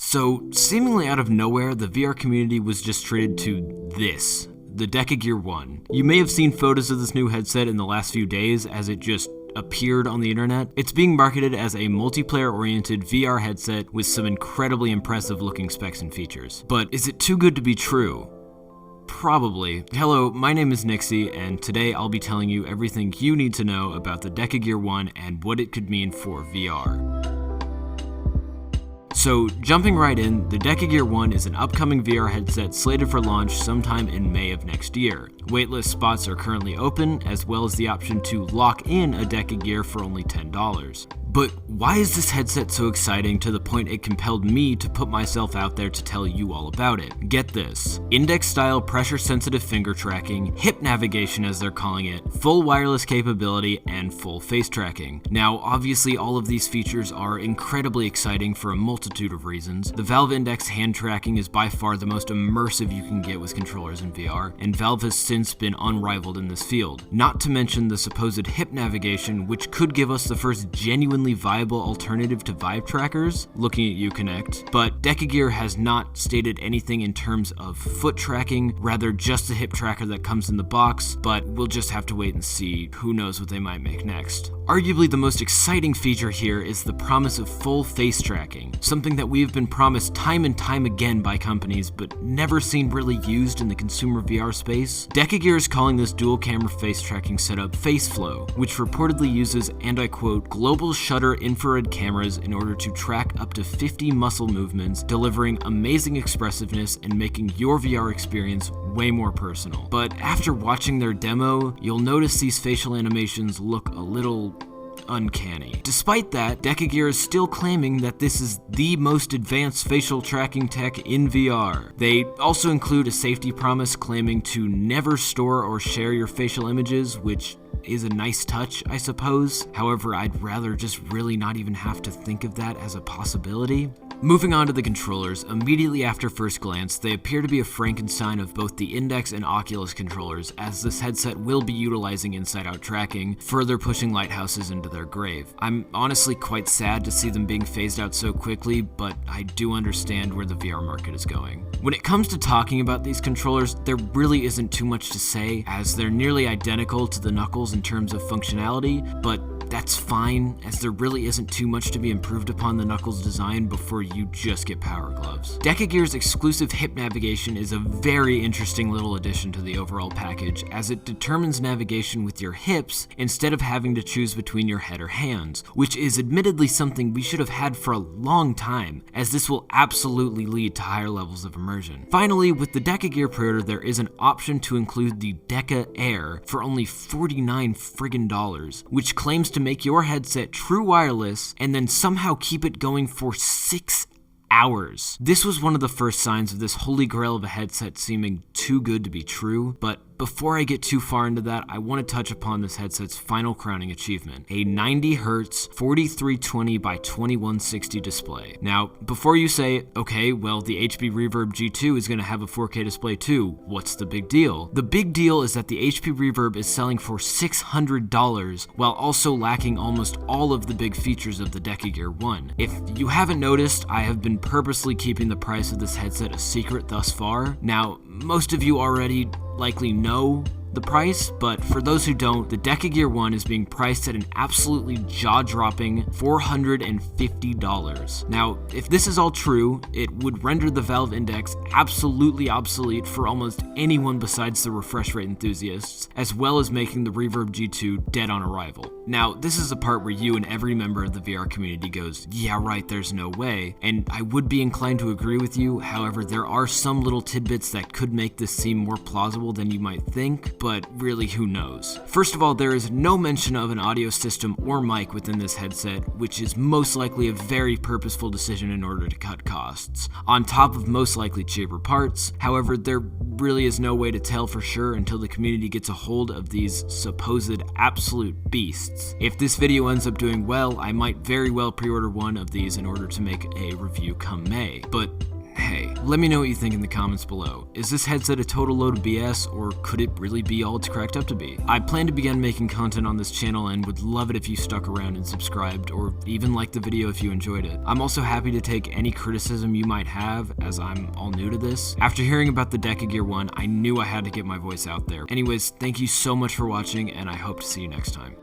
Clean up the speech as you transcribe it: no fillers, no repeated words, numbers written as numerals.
So, seemingly out of nowhere, the VR community was just treated to this, the DecaGear 1. You may have seen photos of this new headset in the last few days as it just appeared on the internet. It's being marketed as a multiplayer-oriented VR headset with some incredibly impressive looking specs and features. But is it too good to be true? Probably. Hello, my name is Nyxie, and today I'll be telling you everything you need to know about the DecaGear 1 and what it could mean for VR. So, jumping right in, the DecaGear 1 is an upcoming VR headset slated for launch sometime in May of next year. Waitlist spots are currently open, as well as the option to lock in a DecaGear for only $10. But why is this headset so exciting to the point it compelled me to put myself out there to tell you all about it? Get this: index-style pressure-sensitive finger tracking, hip navigation as they're calling it, full wireless capability, and full face tracking. Now, obviously all of these features are incredibly exciting for a multitude of reasons. The Valve Index hand tracking is by far the most immersive you can get with controllers in VR, and Valve has since been unrivaled in this field. Not to mention the supposed hip navigation, which could give us the first genuinely viable alternative to Vive trackers, looking at you Connect, but DecaGear has not stated anything in terms of foot tracking, rather just the hip tracker that comes in the box, but we'll just have to wait and see. Who knows what they might make next. Arguably the most exciting feature here is the promise of full face tracking, something that we've been promised time and time again by companies but never seen really used in the consumer VR space. DecaGear is calling this dual camera face tracking setup FaceFlow, which reportedly uses, and I quote, global shutter infrared cameras in order to track up to 50 muscle movements, delivering amazing expressiveness and making your VR experience way more personal. But after watching their demo, you'll notice these facial animations look a little uncanny. Despite that, DecaGear is still claiming that this is the most advanced facial tracking tech in VR. They also include a safety promise claiming to never store or share your facial images, which is a nice touch, I suppose. However, I'd rather just really not even have to think of that as a possibility. Moving on to the controllers, immediately after first glance, they appear to be a Frankenstein of both the Index and Oculus controllers, as this headset will be utilizing inside-out tracking, further pushing Lighthouses into their grave. I'm honestly quite sad to see them being phased out so quickly, but I do understand where the VR market is going. When it comes to talking about these controllers, there really isn't too much to say, as they're nearly identical to the Knuckles in terms of functionality, but that's fine, as there really isn't too much to be improved upon the Knuckles design before you just get Power Gloves. DecaGear's exclusive hip navigation is a very interesting little addition to the overall package, as it determines navigation with your hips instead of having to choose between your head or hands, which is admittedly something we should have had for a long time, as this will absolutely lead to higher levels of immersion. Finally, with the DecaGear pre-order, there is an option to include the DecaAir for only $49 friggin' dollars, which claims to make your headset true wireless and then somehow keep it going for 6 hours. This was one of the first signs of this holy grail of a headset seeming too good to be true, but before I get too far into that, I want to touch upon this headset's final crowning achievement, a 90Hz 4320 by 2160 display. Now, before you say, okay, well, the HP Reverb G2 is going to have a 4K display too, what's the big deal? The big deal is that the HP Reverb is selling for $600 while also lacking almost all of the big features of the DecaGear 1. If you haven't noticed, I have been purposely keeping the price of this headset a secret thus far. Now, most of you already likely know the price, but for those who don't, the DecaGear 1 is being priced at an absolutely jaw-dropping $450. Now, if this is all true, it would render the Valve Index absolutely obsolete for almost anyone besides the refresh rate enthusiasts, as well as making the Reverb G2 dead on arrival. Now, this is the part where you and every member of the VR community goes, yeah right, there's no way, and I would be inclined to agree with you. However, there are some little tidbits that could make this seem more plausible than you might think, but really, who knows? First of all, there is no mention of an audio system or mic within this headset, which is most likely a very purposeful decision in order to cut costs, on top of most likely cheaper parts. However, there really is no way to tell for sure until the community gets a hold of these supposed absolute beasts. If this video ends up doing well, I might very well pre-order one of these in order to make a review come May, but Hey, let me know what you think in the comments below. Is this headset a total load of BS, or could it really be all it's cracked up to be? I plan to begin making content on this channel and would love it if you stuck around and subscribed, or even liked the video if you enjoyed it. I'm also happy to take any criticism you might have, as I'm all new to this. After hearing about the DecaGear 1, I knew I had to get my voice out there. Anyways, thank you so much for watching, and I hope to see you next time.